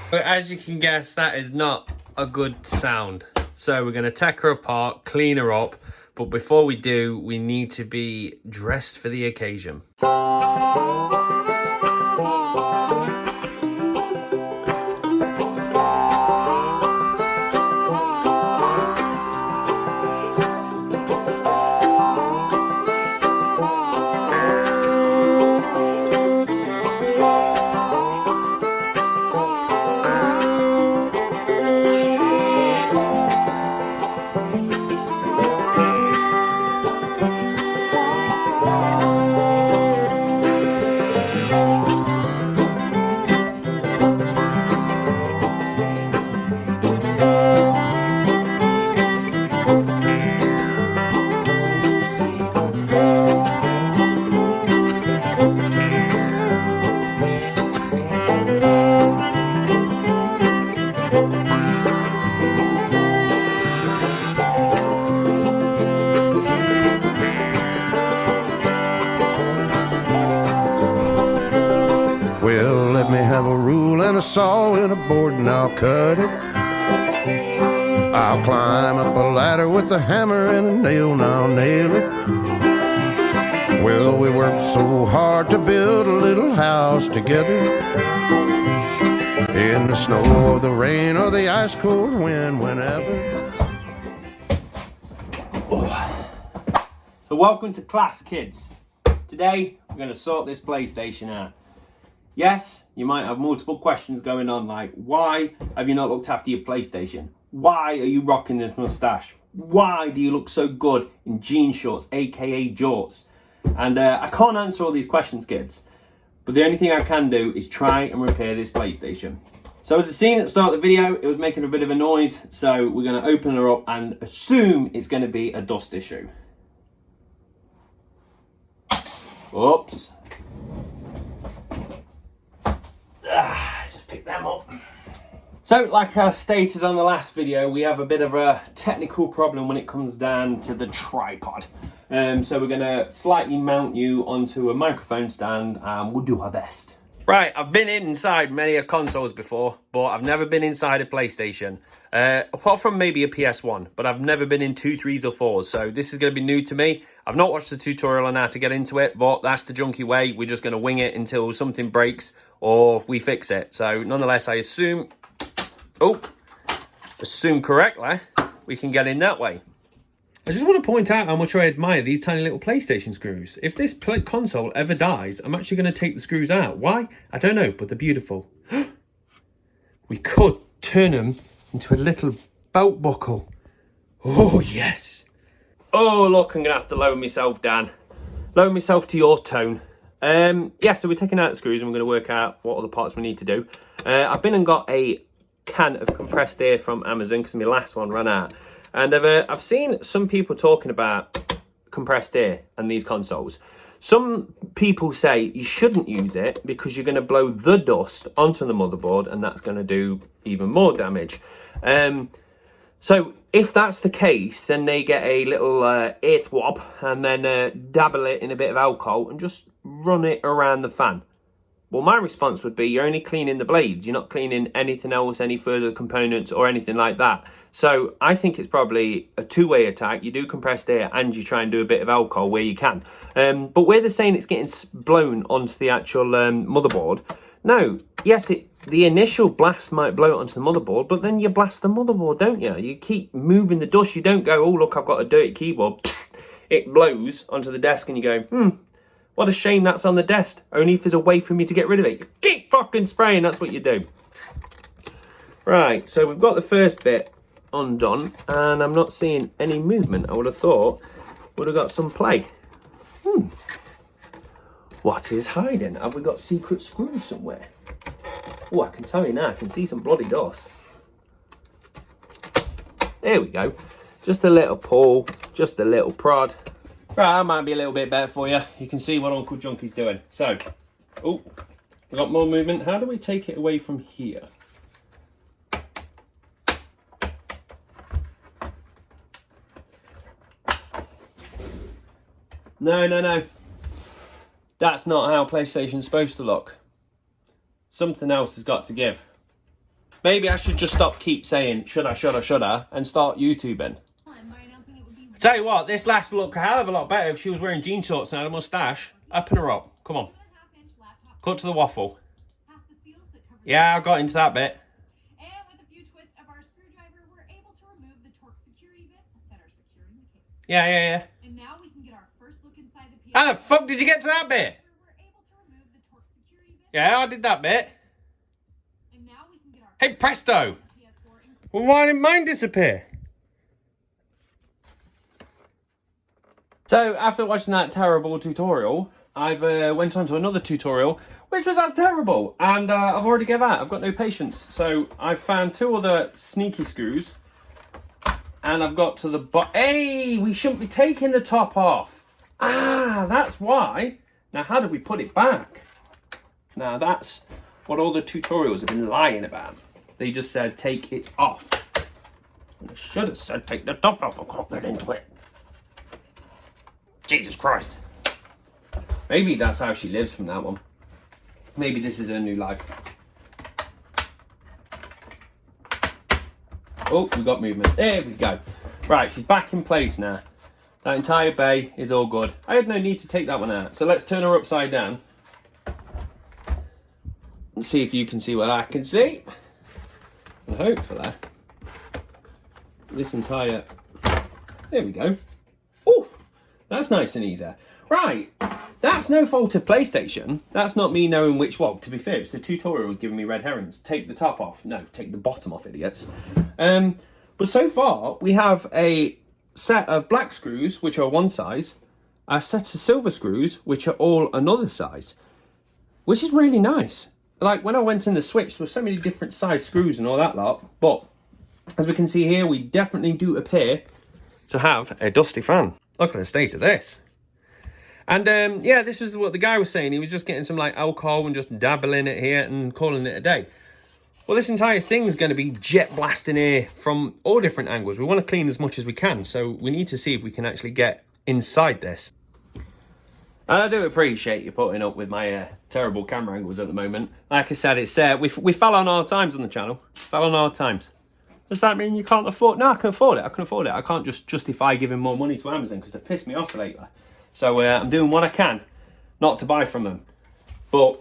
But as you can guess, that is not a good sound. So we're going to take her apart, clean her up. But before we do, we need to be dressed for the occasion. Well, let me have a rule and a saw and a board and I'll cut it. I'll climb up a ladder with a hammer and a nail and I'll nail it. Well, we worked so hard to build a little house together. In the snow or the rain or the ice cold wind, whenever. So welcome to class, kids. Today, we're going to sort this PlayStation out. Yes, you might have multiple questions going on, like, why have you not looked after your PlayStation? Why are you rocking this mustache? Why do you look so good in jean shorts, aka jorts? And I can't answer all these questions, kids. But the only thing I can do is try and repair this PlayStation. So as the scene at the start of the video, it was making a bit of a noise. So we're going to open her up and assume it's going to be a dust issue. Oops. Just pick them up. So like I stated on the last video, we have a bit of a technical problem when it comes down to the tripod. So we're going to slightly mount you onto a microphone stand and we'll do our best. Right, I've been inside many consoles before, but I've never been inside a PlayStation. Apart from maybe a PS1, but I've never been in 2, 3s or 4s, so this is going to be new to me. I've not watched the tutorial on how to get into it, but that's the junkie way. We're just going to wing it until something breaks or we fix it. So nonetheless, I assume correctly, we can get in that way. I just want to point out how much I admire these tiny little PlayStation screws. If this console ever dies, I'm actually going to take the screws out. Why? I don't know, but they're beautiful. We could turn them into a little belt buckle. Oh, yes. Oh, look, I'm going to have to lower myself down. Lower myself to your tone. Yeah, so we're taking out the screws and we're going to work out what other parts we need to do. I've been and got a can of compressed air from Amazon because my last one ran out. And I've seen some people talking about compressed air and these consoles. Some people say you shouldn't use it because you're going to blow the dust onto the motherboard and that's going to do even more damage. So if that's the case, then they get a little air swab and then dabble it in a bit of alcohol and just run it around the fan. Well, my response would be you're only cleaning the blades. You're not cleaning anything else, any further components or anything like that. So I think it's probably a two-way attack. You do compressed air and you try and do a bit of alcohol where you can. But where they're saying it's getting blown onto the actual motherboard, no, yes, the initial blast might blow it onto the motherboard, but then you blast the motherboard, don't you? You keep moving the dust. You don't go, oh, look, I've got a dirty keyboard. Psst, it blows onto the desk and you go, what a shame that's on the desk. Only if there's a way for me to get rid of it. You keep fucking spraying, that's what you do. Right, so we've got the first bit undone and I'm not seeing any movement. I would have thought would have got some play. What is hiding? Have we got secret screws somewhere? Oh, I can tell you now, I can see some bloody dust. There we go. Just a little pull, just a little prod. Right, that might be a little bit better for you. You can see what Uncle Junkie's doing. So, oh, we got more movement. How do we take it away from here? No. That's not how PlayStation's supposed to look. Something else has got to give. Maybe I should just keep saying should I, and start YouTubing. Tell you what, this lass would look a hell of a lot better if she was wearing jean shorts and had a moustache. Up and her up. Come on. Cut to the waffle. Yeah, I got into that bit. And with a few twists of our screwdriver, we're able to remove the torque security bits that are securing the case. Yeah. And now we can get our first look inside the PS4. How the fuck did you get to that bit? We're able to remove the torque security bits. Yeah, I did that bit. And now we can get our Hey, presto! PS4. Well, why didn't mine disappear? So, after watching that terrible tutorial, I've went on to another tutorial, which was as terrible. And I've already given out. I've got no patience. So, I've found 2 other sneaky screws. And I've got to the bottom. Hey, we shouldn't be taking the top off. Ah, that's why. Now, how do we put it back? Now, that's what all the tutorials have been lying about. They just said, take it off. And I should have said, take the top off. I can't get into it. Jesus Christ. Maybe that's how she lives from that one. Maybe this is her new life. Oh, we got movement. There we go. Right, she's back in place now. That entire bay is all good. I had no need to take that one out. So let's turn her upside down. And see if you can see what I can see. And hopefully, this entire... There we go. Oh, that's nice and easy. Right, that's no fault of PlayStation. That's not me knowing which one. To be fair, it's the tutorial was giving me red herrings. Take the top off. No, take the bottom off, idiots. But so far, we have a set of black screws, which are one size, a set of silver screws, which are all another size, which is really nice. Like, when I went in the Switch, there were so many different size screws and all that lot. But, as we can see here, we definitely do appear to have a dusty fan. Look at the state of this. And, yeah, this is what the guy was saying. He was just getting some, like, alcohol and just dabbling it here and calling it a day. Well, this entire thing is going to be jet blasting air from all different angles. We want to clean as much as we can, so we need to see if we can actually get inside this. And I do appreciate you putting up with my terrible camera angles at the moment. Like I said, it's we fell on hard times on the channel. Fell on hard times. Does that mean you can't afford? No, I can afford it. I can afford it. I can't just justify giving more money to Amazon because they've pissed me off lately. So I'm doing what I can not to buy from them. But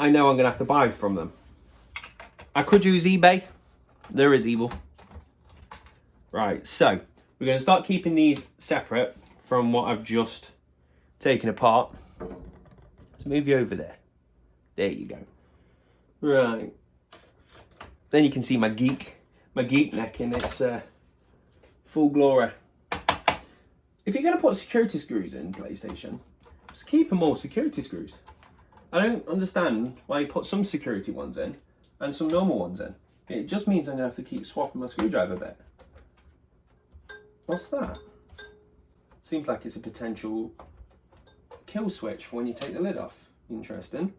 I know I'm going to have to buy from them. I could use eBay. There is evil. Right, so we're going to start keeping these separate from what I've just taken apart. Let's move you over there. There you go. Right. Then you can see my geek neck in its full glory. If you're going to put security screws in PlayStation, just keep them all security screws. I don't understand why you put some security ones in and some normal ones in. It just means I'm going to have to keep swapping my screwdriver bit. What's that? Seems like it's a potential kill switch for when you take the lid off. Interesting.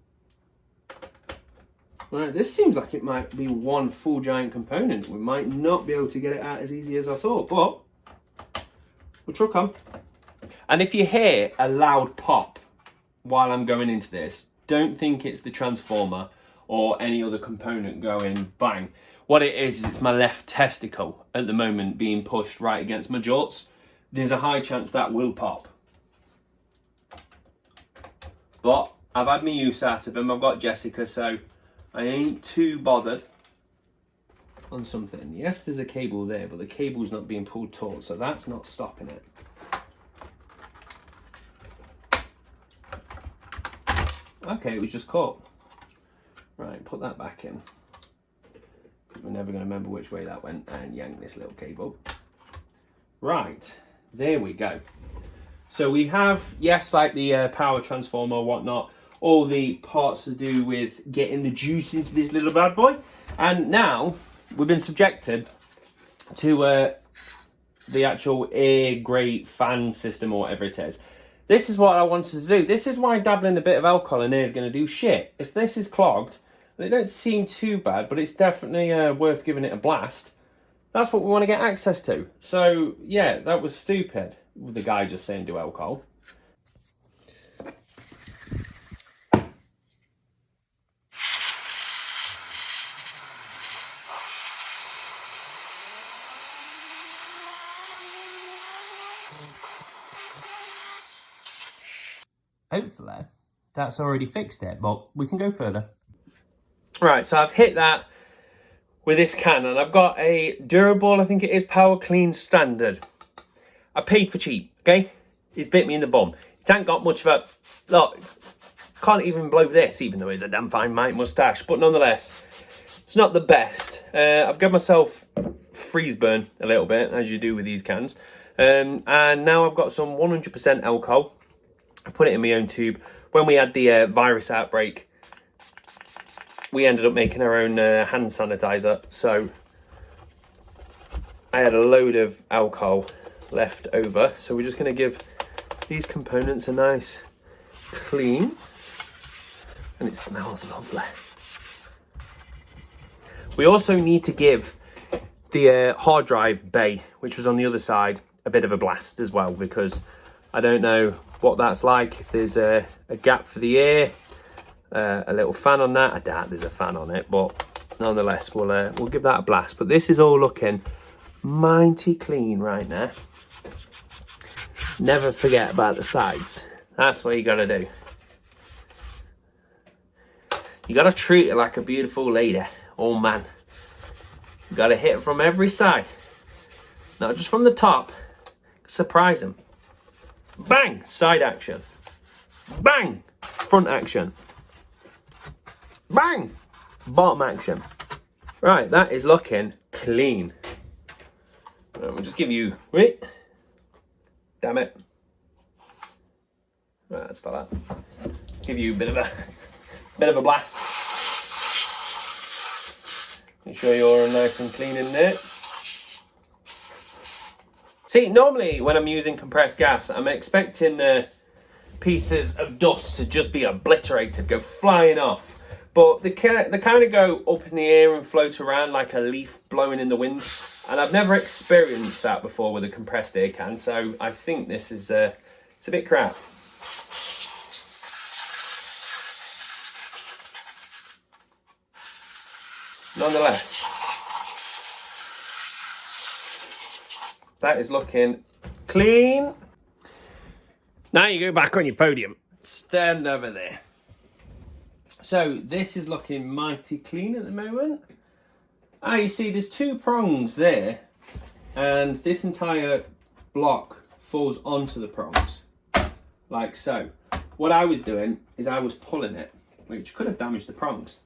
Right, this seems like it might be one full giant component. We might not be able to get it out as easy as I thought, but we'll truck on. And if you hear a loud pop while I'm going into this, don't think it's the transformer or any other component going bang. What it is it's my left testicle at the moment being pushed right against my jorts. There's a high chance that will pop. But I've had my use out of them. I've got Jessica, so I ain't too bothered on something. Yes, there's a cable there, but the cable's not being pulled taut, so that's not stopping it. Okay, it was just caught. Right, put that back in. Because we're never going to remember which way that went, and yank this little cable. Right, there we go. So we have, yes, like the power transformer or whatnot, all the parts to do with getting the juice into this little bad boy. And now we've been subjected to the actual air grate fan system or whatever it is. This is what I wanted to do. This is why dabbling a bit of alcohol in air is going to do shit. If this is clogged, and it don't seem too bad, but it's definitely worth giving it a blast, that's what we want to get access to. So, yeah, that was stupid, with the guy just saying do alcohol. hopefully that's already fixed it, but we can go further. Right, so I've hit that with this can, and I've got a durable, I think it is, Power Clean Standard. I paid for cheap, okay? It's bit me in the bum. It ain't got much of a... Look, can't even blow this, even though it's a damn fine mate moustache. But nonetheless, it's not the best. I've got myself freeze burn a little bit, as you do with these cans. And now I've got some 100% alcohol. I put it in my own tube. When we had the virus outbreak, we ended up making our own hand sanitizer. So I had a load of alcohol left over. So we're just going to give these components a nice clean. And it smells lovely. We also need to give the hard drive bay, which was on the other side, a bit of a blast as well, because I don't know what that's like. If there's a gap for the air, a little fan on that. I doubt there's a fan on it, but nonetheless, we'll give that a blast. But this is all looking mighty clean right now. Never forget about the sides. That's what you got to do. You got to treat it like a beautiful lady. Oh man. You got to hit it from every side. Not just from the top. Surprise them. Bang! Side action. Bang! Front action. Bang! Bottom action. Right, that is looking clean. Right, we'll just give you... Wait. Damn it. Right, that's for that. Give you a bit of a blast. Make sure you're nice and clean in there. See, normally when I'm using compressed gas, I'm expecting pieces of dust to just be obliterated, go flying off. But they kind of go up in the air and float around like a leaf blowing in the wind. And I've never experienced that before with a compressed air can, so I think this is it's a bit crap. Nonetheless, that is looking clean. Now you go back on your podium. Stand over there. So this is looking mighty clean at the moment. Ah, you see there's two prongs there, and this entire block falls onto the prongs, like so. What I was doing is I was pulling it, which could have damaged the prongs.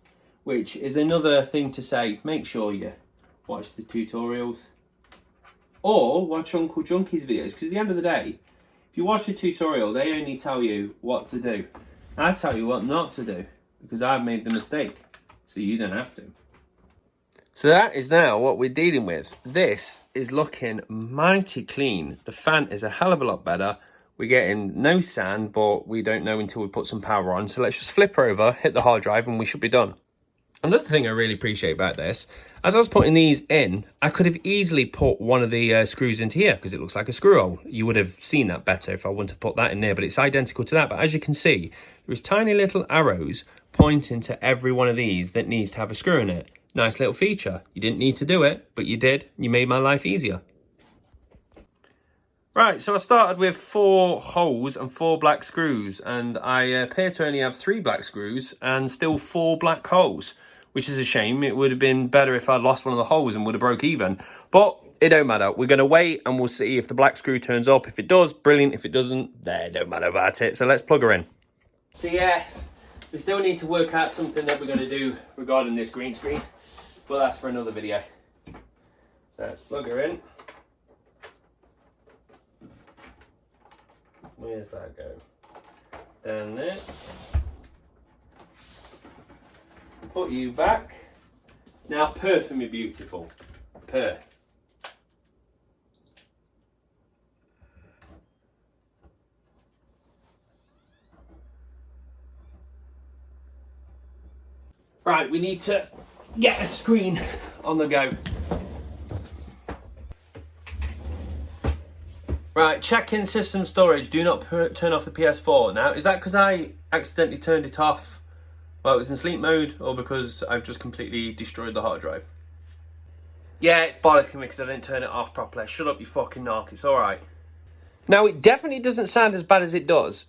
Which is another thing to say, make sure you watch the tutorials or watch Uncle Junkie's videos, because at the end of the day, if you watch the tutorial, they only tell you what to do. I tell you what not to do, because I've made the mistake, so you don't have to. So that is now what we're dealing with. This is looking mighty clean. The fan is a hell of a lot better. We're getting no sand, but we don't know until we put some power on. So let's just flip her over, hit the hard drive, and we should be done. Another thing I really appreciate about this, as I was putting these in, I could have easily put one of the screws into here because it looks like a screw hole. You would have seen that better if I wouldn't have put that in there, but it's identical to that. But as you can see, there's tiny little arrows pointing to every one of these that needs to have a screw in it. Nice little feature. You didn't need to do it, but you did. You made my life easier. Right, so I started with 4 holes and 4 black screws, and I appear to only have 3 black screws and still 4 black holes, which is a shame. It would have been better if I'd lost one of the holes and would have broke even. But it don't matter. We're going to wait and we'll see if the black screw turns up. If it does, brilliant. If it doesn't, there, don't matter about it. So let's plug her in. So yes, we still need to work out something that we're going to do regarding this green screen, but that's for another video. So let's plug her in. Where's that go? Down there. Put you back. Now purr for me, beautiful. Purr. Right, we need to get a screen on the go. Right, check in system storage. Do not turn off the PS4. Now, is that because I accidentally turned it off while it was in sleep mode, or because I've just completely destroyed the hard drive? Yeah, it's bollocking me because I didn't turn it off properly. Shut up, you fucking narc. It's alright. Now, it definitely doesn't sound as bad as it does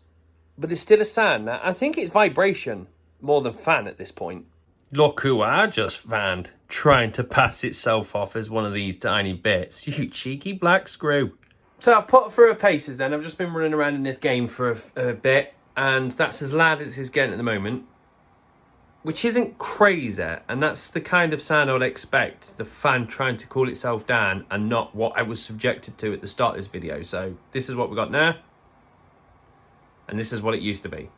but there's still a sound. Now, I think it's vibration more than fan at this point. Look who I just found trying to pass itself off as one of these tiny bits. You cheeky black screw. So I've put it through her paces then. I've just been running around in this game for a bit, and that's as loud as it's getting at the moment, which isn't crazy, and that's the kind of sound I would expect, the fan trying to cool itself down and not what I was subjected to at the start of this video. So this is what we got now, and this is what it used to be.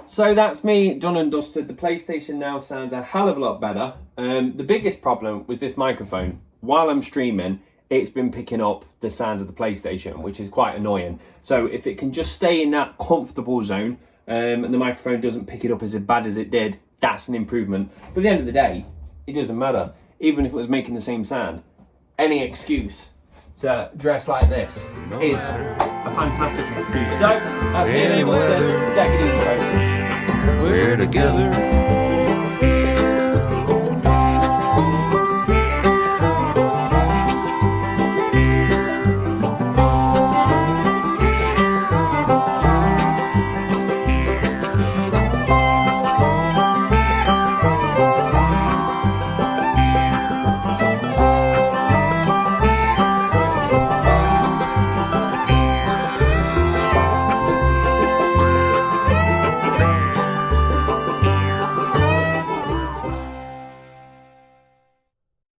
So that's me done and dusted. The PlayStation now sounds a hell of a lot better. The biggest problem was this microphone. While I'm streaming, it's been picking up the sounds of the PlayStation, which is quite annoying. So if it can just stay in that comfortable zone and the microphone doesn't pick it up as bad as it did, that's an improvement. But at the end of the day, it doesn't matter. Even if it was making the same sound, any excuse to dress like this is a fantastic excuse. So that's me. Take it easy, folks. We're together.